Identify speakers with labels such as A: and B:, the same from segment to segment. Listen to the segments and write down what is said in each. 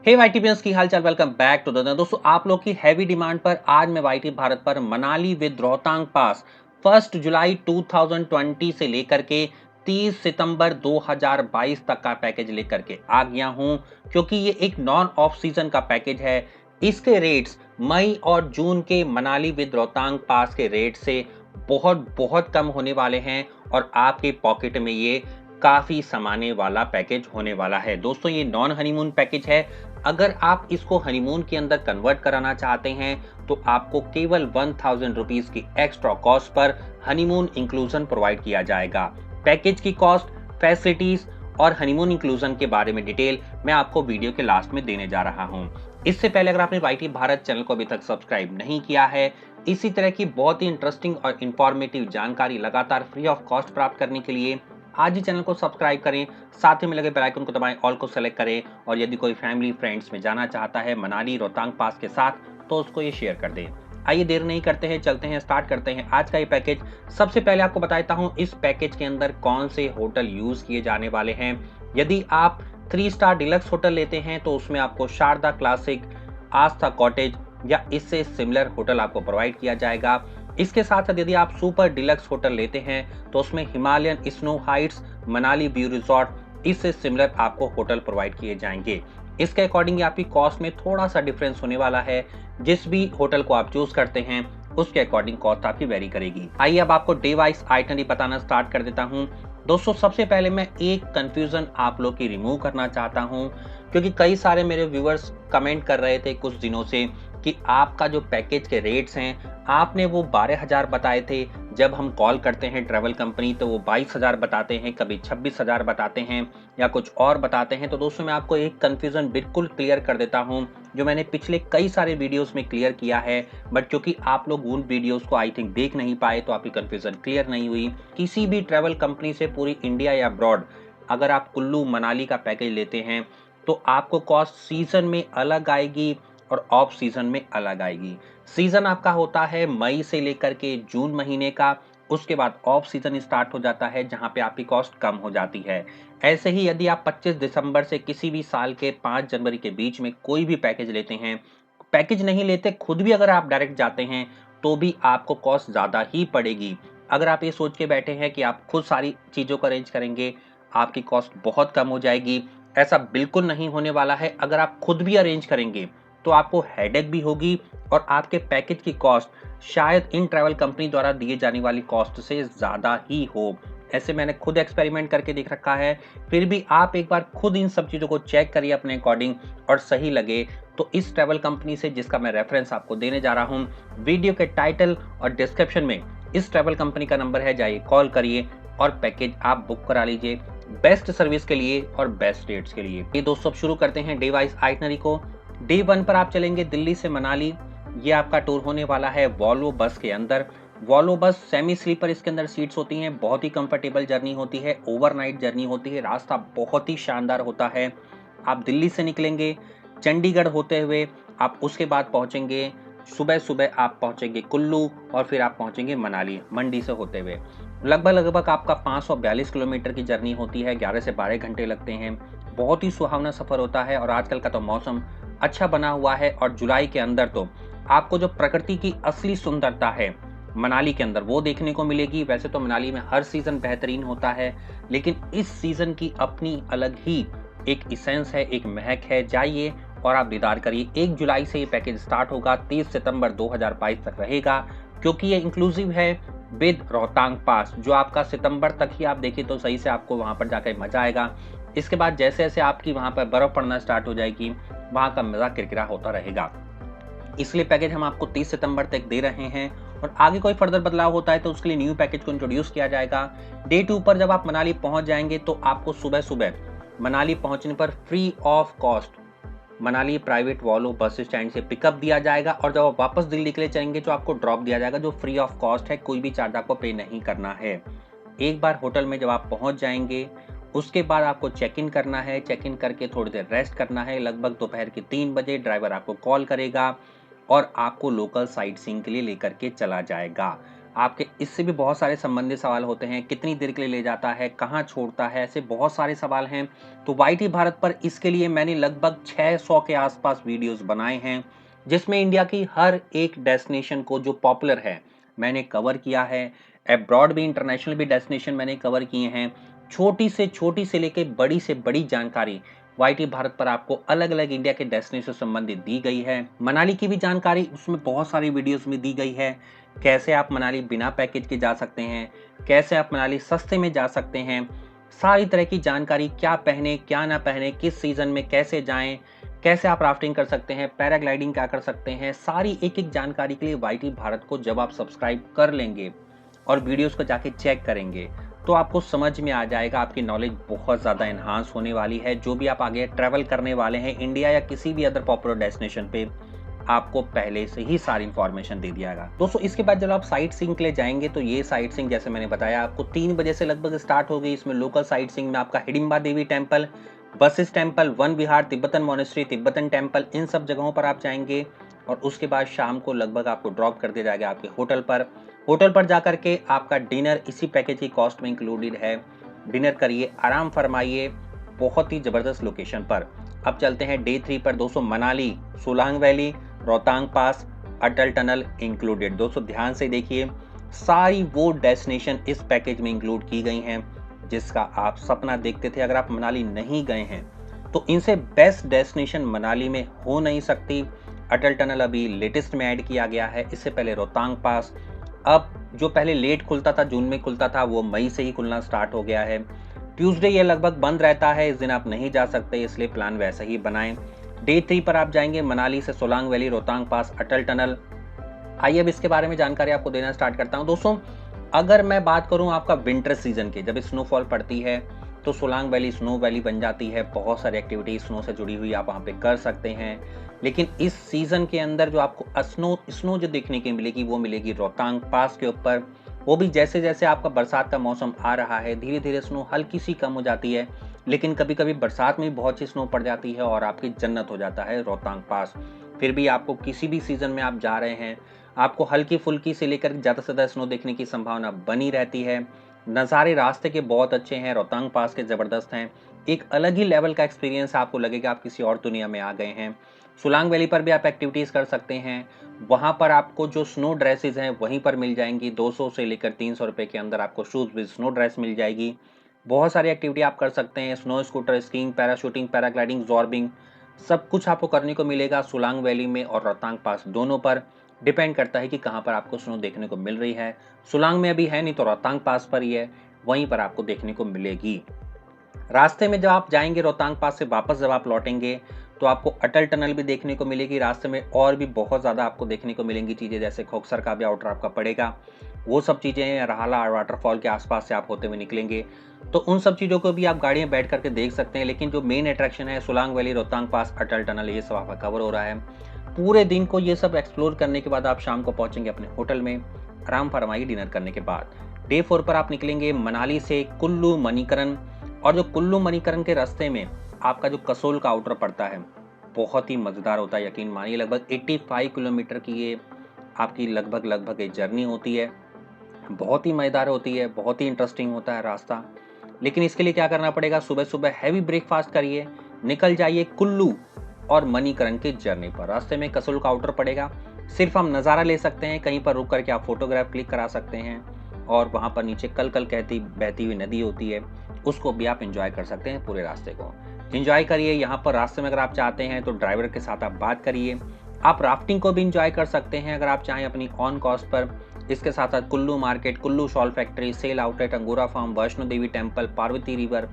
A: हे वाईटीपीएंस की हाल चाल, welcome back to the दोस्तों। आप लोग की हैवी डिमांड पर आज मैं वाईटी भारत पर मनाली विद रोहतांग पास 1 जुलाई 2020 से लेकर के 30 सितंबर 2022 तक का पैकेज लेकर के आ गया हूं, क्योंकि ये एक नॉन ऑफ सीजन का पैकेज है। इसके रेट्स मई और जून के मनाली विद रोहतांग पास के रेट से बहुत बहुत कम होने वाले हैं और आपके पॉकेट में ये काफी समाने वाला पैकेज होने वाला है। दोस्तों, ये नॉन हनीमून पैकेज है। अगर आप इसको हनीमून के अंदर कन्वर्ट कराना चाहते हैं तो आपको केवल 1000 रुपीज की extra cost per honeymoon inclusion provide किया जाएगा। पैकेज की कॉस्ट, फैसिलिटीज और हनीमून इंक्लूजन के बारे में डिटेल मैं आपको वीडियो के लास्ट में देने जा रहा हूं। इससे पहले अगर आपने वाईटी भारत चैनल को अभी तक सब्सक्राइब नहीं किया है, इसी तरह की बहुत ही इंटरेस्टिंग और इंफॉर्मेटिव जानकारी लगातार फ्री ऑफ कॉस्ट प्राप्त करने के लिए आज ही चैनल को सब्सक्राइब करें, साथ ही में लगे बेल आइकन को दबाएं, ऑल को सेलेक्ट करें और यदि कोई फैमिली फ्रेंड्स में जाना चाहता है मनाली रोहतांग पास के साथ तो उसको ये शेयर कर दें। आइए देर नहीं करते हैं, चलते हैं, स्टार्ट करते हैं आज का ये पैकेज। सबसे पहले आपको बताता हूं इस पैकेज के अंदर कौन से होटल यूज किए जाने वाले हैं। यदि आप 3 स्टार डिलक्स होटल लेते हैं तो उसमें आपको शारदा क्लासिक, आस्था कॉटेज या इससे सिमिलर होटल आपको प्रोवाइड किया जाएगा। इसके साथ साथ यदि आप सुपर डिलक्स होटल लेते हैं तो उसमें Himalayan snow Heights, Manali view resort, इससे सिमिलर आपको होटल प्रोवाइड किए जाएंगे। इसके अकॉर्डिंग आपकी कॉस्ट में थोड़ा सा डिफरेंस होने वाला है। जिस भी होटल को आप चूज करते हैं उसके अकॉर्डिंग कॉस्ट आपकी वेरी करेगी। आइए अब आपको डे वाइज आइटनरी बताना स्टार्ट कर देता हूं। दोस्तों, सबसे पहले मैं एक कंफ्यूजन आप लोग की रिमूव करना चाहता हूं, क्योंकि कई सारे मेरे व्यूअर्स कमेंट कर रहे थे कुछ दिनों से कि आपका जो पैकेज के रेट्स हैं, आपने वो 12,000 बताए थे, जब हम कॉल करते हैं ट्रैवल कंपनी तो वो 22,000 बताते हैं, कभी 26,000 बताते हैं या कुछ और बताते हैं। तो दोस्तों, मैं आपको एक कंफ्यूजन बिल्कुल क्लियर कर देता हूं, जो मैंने पिछले कई सारे वीडियोस में क्लियर किया है, बट क्योंकि आप लोग उन वीडियोस को आई थिंक देख नहीं पाए तो आपकी कंफ्यूजन क्लियर नहीं हुई। किसी भी ट्रैवल कंपनी से पूरी इंडिया या अब्रॉड अगर आप कुल्लू मनाली का पैकेज लेते हैं तो आपको कॉस्ट सीजन में अलग आएगी और ऑफ सीजन में अलग आएगी। सीजन आपका होता है मई से लेकर के जून महीने का, उसके बाद ऑफ सीजन स्टार्ट हो जाता है जहां पे आपकी कॉस्ट कम हो जाती है। ऐसे ही यदि आप 25 दिसंबर से किसी भी साल के 5 जनवरी के बीच में कोई भी पैकेज लेते हैं, पैकेज नहीं लेते, खुद भी अगर आप डायरेक्ट जाते हैं तो भी आपको कॉस्ट ज्यादा ही पड़ेगी। अगर आप ये सोच के बैठे हैं कि आप खुद सारी चीजों को अरेंज करेंगे, आपकी कॉस्ट बहुत कम हो जाएगी, ऐसा बिल्कुल नहीं होने वाला है। अगर आप खुद भी अरेंज करेंगे तो आपको हेडेक भी होगी और आपके पैकेज की कॉस्ट शायद इन ट्रैवल कंपनी द्वारा दिए जाने वाली कॉस्ट से ज्यादा ही हो। ऐसे मैंने खुद एक्सपेरिमेंट करके देख रखा है। फिर भी आप एक बार खुद इन सब चीजों को चेक करिए अपने अकॉर्डिंग, और सही लगे तो इस ट्रैवल कंपनी से जिसका मैं रेफरेंस आपको देने जा रहा हूं, वीडियो के टाइटल और डिस्क्रिप्शन में इस ट्रैवल कंपनी का नंबर है, जाइए कॉल करिए और पैकेज आप बुक करा लीजिए बेस्ट सर्विस के लिए और बेस्ट रेट्स के लिए। ये दोस्तों, अब शुरू करते हैं डे वाइज आइटनरी को। डे 1 पर आप चलेंगे दिल्ली से मनाली। ये आपका टूर होने वाला है वॉल्वो बस के अंदर। वॉल्वो बस सेमी स्लीपर इसके अंदर सीट्स होती हैं, बहुत ही कंफर्टेबल जर्नी होती है, ओवरनाइट जर्नी होती है, रास्ता बहुत ही शानदार होता है। आप दिल्ली से निकलेंगे, चंडीगढ़ होते हुए आप उसके बाद पहुंचेंगे, सुबह सुबह आप पहुंचेंगे कुल्लू और फिर आप पहुंचेंगे मनाली मंडी से होते हुए। लगभग लगभग आपका 542 किलोमीटर की जर्नी होती है, 11 से 12 घंटे लगते हैं। बहुत ही सुहावना सफर होता है और आजकल का तो मौसम अच्छा बना हुआ है और जुलाई के अंदर तो आपको जो प्रकृति की असली सुंदरता है मनाली के अंदर वो देखने को मिलेगी। वैसे तो मनाली में हर सीजन बेहतरीन होता है, लेकिन इस सीजन की अपनी अलग ही एक इसेंस है, एक महक है। जाइए और आप दीदार करिए। 1 जुलाई से ये पैकेज स्टार्ट होगा, 30 सितंबर 2022 तक रहेगा, क्योंकि ये इंक्लूसिव है विद रोहतांग पास, जो आपका सितंबर तक ही आप देखिए तो सही से आपको वहां पर जाकर मजा आएगा। इसके बाद जैसे जैसे आपकी वहां पर बर्फ पड़ना स्टार्ट हो जाएगी, वहां का मजा किरकिरा होता रहेगा। इसलिए पैकेज हम आपको 30 सितंबर तक दे रहे हैं और आगे कोई फर्दर बदलाव होता है तो उसके लिए न्यू पैकेज को इंट्रोड्यूस किया जाएगा। डे 2 पर जब आप मनाली पहुंच जाएंगे तो आपको सुबह सुबह मनाली पहुंचने पर free of cost Manali private Volvo bus stand से पिकअप दिया जाएगा और जब आप वापस दिल्ली के लिए चलेंगे तो आपको ड्रॉप दिया जाएगा, जो फ्री ऑफ कॉस्ट है, कोई भी चार्ज आपको पे नहीं करना है। एक बार होटल में जब आप पहुंच जाएंगे उसके बाद आपको चेक इन करना है। चेक इन करके थोड़ी देर रेस्ट करना है। लगभग दोपहर के 3 बजे ड्राइवर आपको कॉल करेगा और आपको लोकल साइट सीइंग के लिए लेकर के चला जाएगा। आपके इससे भी बहुत सारे संबंधित सवाल होते हैं, कितनी देर के लिए ले जाता है, कहाँ छोड़ता है, ऐसे बहुत सारे सवाल हैं। तो वाईटी भारत पर इसके लिए मैंने लगभग 600 के आसपास वीडियोस बनाए हैं, जिसमें इंडिया की हर एक डेस्टिनेशन को जो पॉपुलर है मैंने कवर किया है। अब्रॉड भी, इंटरनेशनल भी डेस्टिनेशन मैंने कवर किए हैं। छोटी से लेके बड़ी से बड़ी जानकारी वाईटी भारत पर आपको अलग अलग इंडिया के डेस्टिनेशन से संबंधित दी गई है। मनाली की भी जानकारी उसमें बहुत सारी वीडियोस में दी गई है। कैसे आप मनाली बिना पैकेज के जा सकते हैं, कैसे आप मनाली सस्ते में जा सकते हैं, सारी तरह की जानकारी, क्या पहने क्या ना पहने, किस सीजन में कैसे जाएं, कैसे आप राफ्टिंग कर सकते हैं, पैराग्लाइडिंग क्या कर सकते हैं, सारी एक एक जानकारी के लिए वाईटी भारत को जब आप सब्सक्राइब कर लेंगे और वीडियोस को जाके चेक करेंगे तो आपको समझ में आ जाएगा, आपकी नॉलेज बहुत ज़्यादा एनहांस होने वाली है। जो भी आप आगे ट्रैवल करने वाले हैं इंडिया या किसी भी अदर पॉपुलर डेस्टिनेशन पे, आपको पहले से ही सारी इंफॉर्मेशन दे दिया गया। दोस्तों इसके बाद जब आप साइट सीइंग के लिए जाएंगे तो ये साइट सीइंग जैसे मैंने बताया आपको 3 बजे से लगभग स्टार्ट हो गई। इसमें लोकल साइट सीइंग में आपका हिडिंबा देवी टेम्पल, बसिस टेम्पल, वन विहार, तिब्बतन मोनेस्ट्री, तिब्बतन टेम्पल, इन सब जगहों पर आप जाएंगे और उसके बाद शाम को लगभग आपको ड्रॉप कर दिया जाएगा आपके होटल पर। होटल पर जाकर के आपका डिनर इसी पैकेज की कॉस्ट में इंक्लूडेड है। डिनर करिए, आराम फरमाइए, बहुत ही ज़बरदस्त लोकेशन पर। अब चलते हैं डे 3 पर दोस्तों। मनाली, सोलांग वैली, रोहतांग पास, अटल टनल इंक्लूडेड। दोस्तों ध्यान से देखिए, सारी वो डेस्टिनेशन इस पैकेज में इंक्लूड की गई हैं जिसका आप सपना देखते थे। अगर आप मनाली नहीं गए हैं तो इनसे बेस्ट डेस्टिनेशन मनाली में हो नहीं सकती। अटल टनल अभी लेटेस्ट में ऐड किया गया है, इससे पहले रोहतांग पास। अब जो पहले लेट खुलता था, जून में खुलता था, वो मई से ही खुलना स्टार्ट हो गया है। ट्यूसडे ये लगभग बंद रहता है, इस दिन आप नहीं जा सकते, इसलिए प्लान वैसा ही बनाएं। डे 3 पर आप जाएंगे मनाली से सोलांग वैली, रोहतांग पास, अटल टनल। आइए अब इसके बारे में जानकारी आपको देना स्टार्ट करता हूं। दोस्तों अगर मैं बात करूं आपका विंटर सीजन की, जब स्नोफॉल पड़ती है तो सोलांग वैली स्नो वैली बन जाती है। बहुत सारी एक्टिविटी स्नो से जुड़ी हुई आप वहां पे कर सकते हैं। लेकिन इस सीजन के अंदर जो आपको स्नो स्नो जो देखने की मिलेगी वो मिलेगी रोहतांग पास के ऊपर। वो भी जैसे जैसे आपका बरसात का मौसम आ रहा है धीरे धीरे स्नो हल्की सी कम हो जाती है, लेकिन कभी कभी बरसात में भी बहुत सी स्नो पड़ जाती है और आपकी जन्नत हो जाता है रोहतांग पास। फिर भी आपको किसी भी सीजन में आप जा रहे हैं, आपको हल्की फुल्की से लेकर ज़्यादा से ज़्यादा स्नो देखने की संभावना बनी रहती है। नज़ारे रास्ते के बहुत अच्छे हैं, रोहतांग पास के ज़बरदस्त हैं। एक अलग ही लेवल का एक्सपीरियंस आपको लगेगा, आप किसी और दुनिया में आ गए हैं। सोलांग वैली पर भी आप एक्टिविटीज़ कर सकते हैं। वहाँ पर आपको जो स्नो ड्रेसेस हैं वहीं पर मिल जाएंगी। 200 से लेकर 300 रुपये के अंदर आपको शूज़ विद स्नो ड्रेस मिल जाएगी। बहुत सारी एक्टिविटी आप कर सकते हैं, snow scooter, skiing, parachuting, paragliding, zorbing, सब कुछ आपको करने को मिलेगा सोलांग वैली में और रोहतांग पास दोनों पर। डिपेंड करता है कि कहाँ पर आपको स्नो देखने को मिल रही है। सोलांग में अभी है नहीं तो रोहतांग पास पर ही है, वहीं पर आपको देखने को मिलेगी। रास्ते में जब आप जाएंगे रोहतांग पास से वापस जब आप लौटेंगे तो आपको अटल टनल भी देखने को मिलेगी। रास्ते में और भी बहुत ज़्यादा आपको देखने को मिलेंगी चीज़ें, जैसे खोखसर का भी आउटर आपका पड़ेगा। वो सब चीज़ें रहाला वाटरफॉल के आसपास से आप होते हुए निकलेंगे तो उन सब चीज़ों को भी आप गाड़ी में बैठ करके देख सकते हैं। लेकिन जो मेन अट्रैक्शन है सोलांग वैली, रोहतांग पास, अटल टनल, ये सब आपका कवर हो रहा है। पूरे दिन को ये सब एक्सप्लोर करने के बाद आप शाम को पहुंचेंगे अपने होटल में, आराम फरमाइए डिनर करने के बाद। डे 4 पर आप निकलेंगे मनाली से कुल्लू मणिकरण। और जो कुल्लू मणिकरण के रास्ते में आपका जो कसोल का आउटर पड़ता है बहुत ही मज़ेदार होता है, यकीन मानिए। लगभग 85 किलोमीटर की ये आपकी लगभग एक जर्नी होती है। बहुत ही मज़ेदार होती है, बहुत ही इंटरेस्टिंग होता है रास्ता। लेकिन इसके लिए क्या करना पड़ेगा, सुबह सुबह हैवी ब्रेकफास्ट करिए, निकल जाइए कुल्लू और मणिकरण की जर्नी पर। रास्ते में कसोल का आउटर पड़ेगा, सिर्फ हम नज़ारा ले सकते हैं, कहीं पर रुक करके आप फोटोग्राफ क्लिक करा सकते हैं और वहाँ पर नीचे कल कल कहती बहती हुई नदी होती है, उसको भी आप इंजॉय कर सकते हैं। पूरे रास्ते को इंजॉय करिए। यहाँ पर रास्ते में अगर आप चाहते हैं तो ड्राइवर के साथ आप बात करिए। आप राफ्टिंग को भी इंजॉय कर सकते हैं अगर आप चाहें अपनी ऑन कॉस्ट पर। इसके साथ साथ Kullu market, Kullu shawl factory, sale outlet, angora farm, Vaishno Devi temple, Parvati river,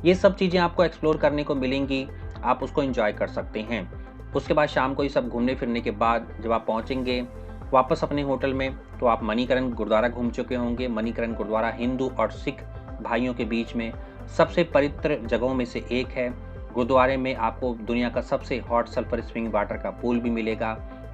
A: ये सब चीज़ें आपको एक्सप्लोर करने को मिलेंगी, आप उसको इंजॉय कर सकते हैं। उसके बाद शाम को ये सब घूमने फिरने के बाद जब आप पहुँचेंगे वापस अपने होटल में तो आप मणिकरण गुरुद्वारा घूम चुके होंगे। मणिकरण गुरुद्वारा हिंदू और सिख भाइयों के बीच में सबसे पवित्र जगहों में से एक है। गुरुद्वारे में आपको दुनिया का सबसे हॉट सल्फर स्प्रिंग वाटर का पूल भी मिलेगा।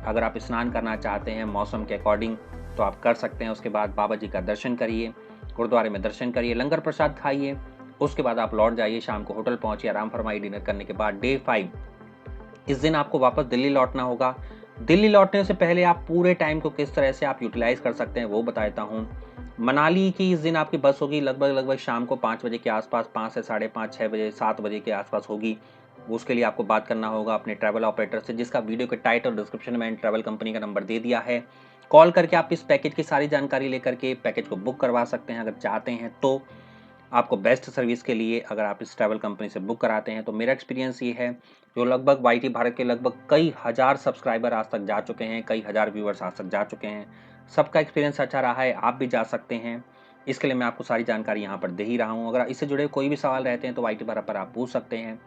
A: अगर आप स्नान करना चाहते हैं मौसम के अकॉर्डिंग तो आप कर सकते हैं। उसके बाद बाबा जी का दर्शन करिए, गुरुद्वारे में दर्शन करिए, लंगर प्रसाद खाइए। उसके बाद आप लौट जाइए, शाम को होटल पहुंचिए, आराम फरमाइए। डिनर करने के बाद डे 5 इस दिन आपको वापस दिल्ली लौटना होगा। दिल्ली लौटने से पहले आप पूरे टाइम को किस तरह से आप यूटिलाइज़ कर सकते हैं वो बता देता हूँ। मनाली की इस दिन आपकी बस होगी लगभग शाम को 5 बजे के आस-पास, 5 से साढ़े 5, 6 बजे, 7 बजे के आस-पास होगी। उसके लिए आपको बात करना होगा अपने ट्रैवल ऑपरेटर से, जिसका वीडियो के टाइटल और डिस्क्रिप्शन में मैंने ट्रैवल कंपनी का नंबर दे दिया है। कॉल करके आप इस पैकेज की सारी जानकारी लेकर के पैकेज को बुक करवा सकते हैं अगर चाहते हैं तो। आपको बेस्ट सर्विस के लिए अगर आप इस ट्रैवल कंपनी से बुक कराते हैं तो मेरा एक्सपीरियंस ये है, जो लगभग वाईटी भारत के लगभग कई हज़ार सब्सक्राइबर आज तक जा चुके हैं, कई हज़ार व्यूअर्स आज तक जा चुके हैं। सबका एक्सपीरियंस अच्छा रहा है, आप भी जा सकते हैं। इसके लिए मैं आपको सारी जानकारी यहाँ पर दे ही रहा हूँ। अगर इससे जुड़े कोई भी सवाल रहते हैं तो वाईटी भारत पर आप पूछ सकते हैं।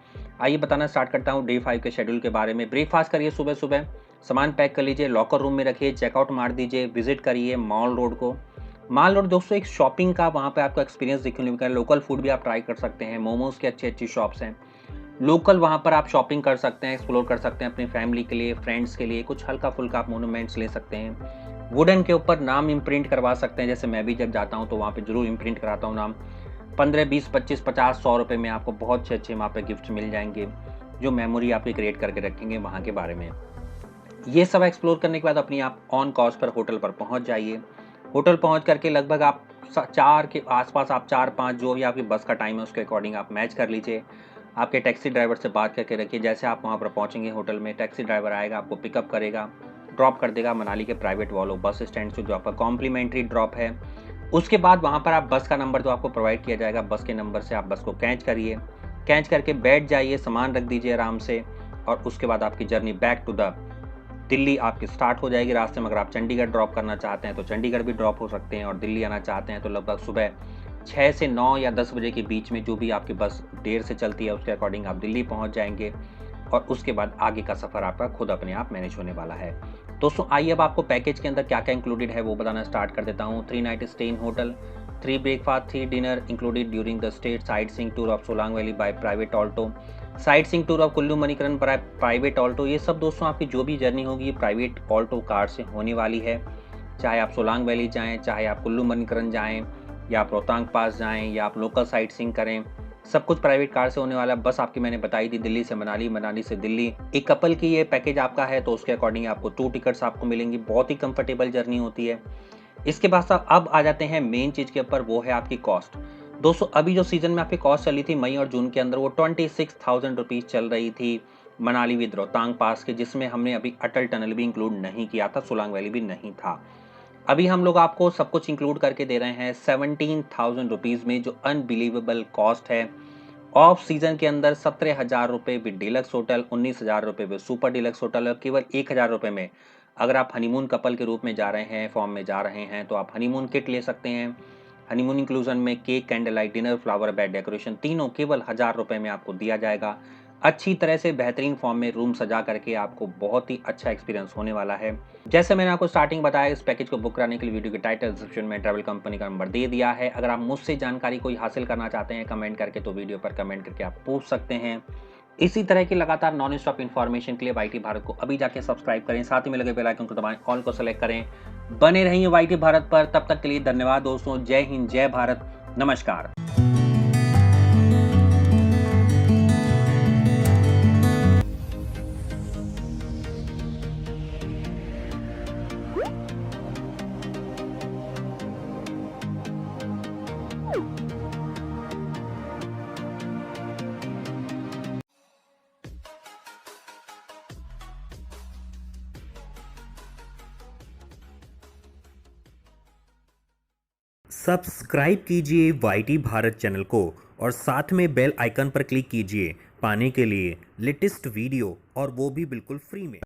A: आइए बताना स्टार्ट करता हूँ डे 5 के शेड्यूल के बारे में। ब्रेकफास्ट करिए सुबह-सुबह, सामान पैक कर लीजिए, लॉकर रूम में रखिए, चेकआउट मार दीजिए, विजिट करिए मॉल रोड को। मॉल रोड दोस्तों एक शॉपिंग का वहाँ पे आपको एक्सपीरियंस देखने को मिलेगा। लोकल फूड भी आप ट्राई कर सकते हैं, मोमोज़ की अच्छी-अच्छी शॉप्स हैं। लोकल वहाँ पर आप शॉपिंग कर सकते हैं, एक्सप्लोर कर सकते हैं अपनी फैमिली के लिए, फ्रेंड्स के लिए, कुछ हल्का-फुल्का आप मोन्यूमेंट्स ले सकते हैं। वुडन के ऊपर नाम इम्प्रिंट करवा सकते हैं, जैसे मैं भी जब जाता हूँ तो वहाँ पे ज़रूर इम्प्रिंट कराता हूँ नाम। 15, 20, 25, 50, 100 रुपए में आपको बहुत अच्छे-अच्छे वहाँ पे गिफ्ट मिल जाएँगे, जो मेमोरी आपकी क्रिएट करके रखेंगे वहाँ के बारे में। ये सब एक्सप्लोर करने के बाद अपनी आप ऑन कॉस्ट पर होटल पर पहुँच जाइए। होटल पहुँच करके लगभग आप 4 के आस-पास आप 4-5 जो भी आपकी बस का टाइम है उसके अकॉर्डिंग आप मैच कर लीजिए। आपके टैक्सी ड्राइवर से बात करके रखिए, जैसे आप वहाँ पर पहुँचेंगे होटल में टैक्सी ड्राइवर आएगा, आपको पिकअप करेगा, ड्रॉप कर देगा मनाली के प्राइवेट वॉल्वो बस स्टैंड से, जो आपका कॉम्प्लीमेंट्री ड्रॉप है। उसके बाद वहाँ पर आप बस का नंबर जो आपको प्रोवाइड किया जाएगा, बस के नंबर से आप बस को कैच करिए। कैच करके बैठ जाइए, सामान रख दीजिए आराम से और उसके बाद आपकी journey back to the Delhi आपकी स्टार्ट हो जाएगी। रास्ते में अगर आप चंडीगढ़ ड्रॉप करना चाहते हैं तो चंडीगढ़ भी ड्रॉप हो सकते हैं, और दिल्ली आना चाहते हैं तो लगभग सुबह 6 से 9 या 10 बजे के बीच में जो भी आपकी बस देर से चलती है उसके अकॉर्डिंग आप दिल्ली पहुंच जाएंगे, और उसके बाद आगे का सफ़र आपका खुद अपने आप मैनेज होने वाला है। दोस्तों आइए अब आपको पैकेज के अंदर क्या क्या इंक्लूडेड है वो बताना स्टार्ट कर देता हूँ। 3 night stay in hotel, 3 breakfast, 3 dinner included during the stay, sight seeing tour of Solang valley by private Alto, sight seeing tour of Kullu Manikaran private Alto. ये सब दोस्तों आपकी जो भी जर्नी होगी प्राइवेट ऑल्टो कार से होने वाली है। चाहे आप सोलांग वैली जाएँ, चाहे आप कुल्लू मणिकरण जाएँ, या आप रोहतांग पास जाएँ, या आप लोकल साइट सीइंग करें, सब कुछ प्राइवेट कार से होने वाला है। बस आपकी मैंने बताई थी दिल्ली से मनाली, मनाली से दिल्ली। एक कपल की ये पैकेज आपका है तो उसके अकॉर्डिंग आपको 2 टिकट्स आपको मिलेंगी। बहुत ही कंफर्टेबल जर्नी होती है। इसके बाद साहब अब आ जाते हैं मेन चीज़ के ऊपर, वो है आपकी कॉस्ट। दोस्तों अभी जो सीज़न में आपकी कॉस्ट चली थी मई और जून के अंदर, वो 26,000 रुपीज़ चल रही थी मनाली विद रोहतांग पास के, जिसमें हमने अभी अटल टनल भी इंक्लूड नहीं किया था, सोलांग वैली भी नहीं था। अभी हम लोग आपको सब कुछ इंक्लूड करके दे रहे हैं 17,000 रुपीज़ में, जो अनबिलीवेबल कॉस्ट है। ऑफ सीजन के अंदर 17,000 रुपये विद डीलक्स होटल, 19,000 रुपये विद सुपर डीलक्स होटल, और केवल 1,000 रुपये में अगर आप हनीमून कपल के रूप में जा रहे हैं, फॉर्म में जा रहे हैं, तो आप हनीमून किट ले सकते हैं। हनीमून इंक्लूजन में cake, candle light dinner, flower bed decoration, तीनों केवल 1,000 रुपये में आपको दिया जाएगा। अच्छी तरह से बेहतरीन फॉर्म में रूम सजा करके आपको बहुत ही अच्छा एक्सपीरियंस होने वाला है। जैसे मैंने आपको स्टार्टिंग बताया, इस पैकेज को बुक कराने के लिए वीडियो के टाइटल डिस्क्रिप्शन में ट्रैवल कंपनी का नंबर दे दिया है। अगर आप मुझसे जानकारी कोई हासिल करना चाहते हैं कमेंट करके, तो वीडियो पर कमेंट करके आप पूछ सकते हैं। इसी तरह की लगातार नॉन स्टॉप इन्फॉर्मेशन के लिए वाईटी भारत को अभी जाके सब्सक्राइब करें, साथ ही में लगे बेल आइकन को दबाएं, ऑल को सेलेक्ट करें। बने रहिए वाईटी भारत पर। तब तक के लिए धन्यवाद दोस्तों। जय हिंद, जय भारत, नमस्कार।
B: सब्सक्राइब कीजिए वाईटी भारत चैनल को और साथ में बेल आइकन पर क्लिक कीजिए पाने के लिए लेटेस्ट वीडियो, और वो भी बिल्कुल फ्री में।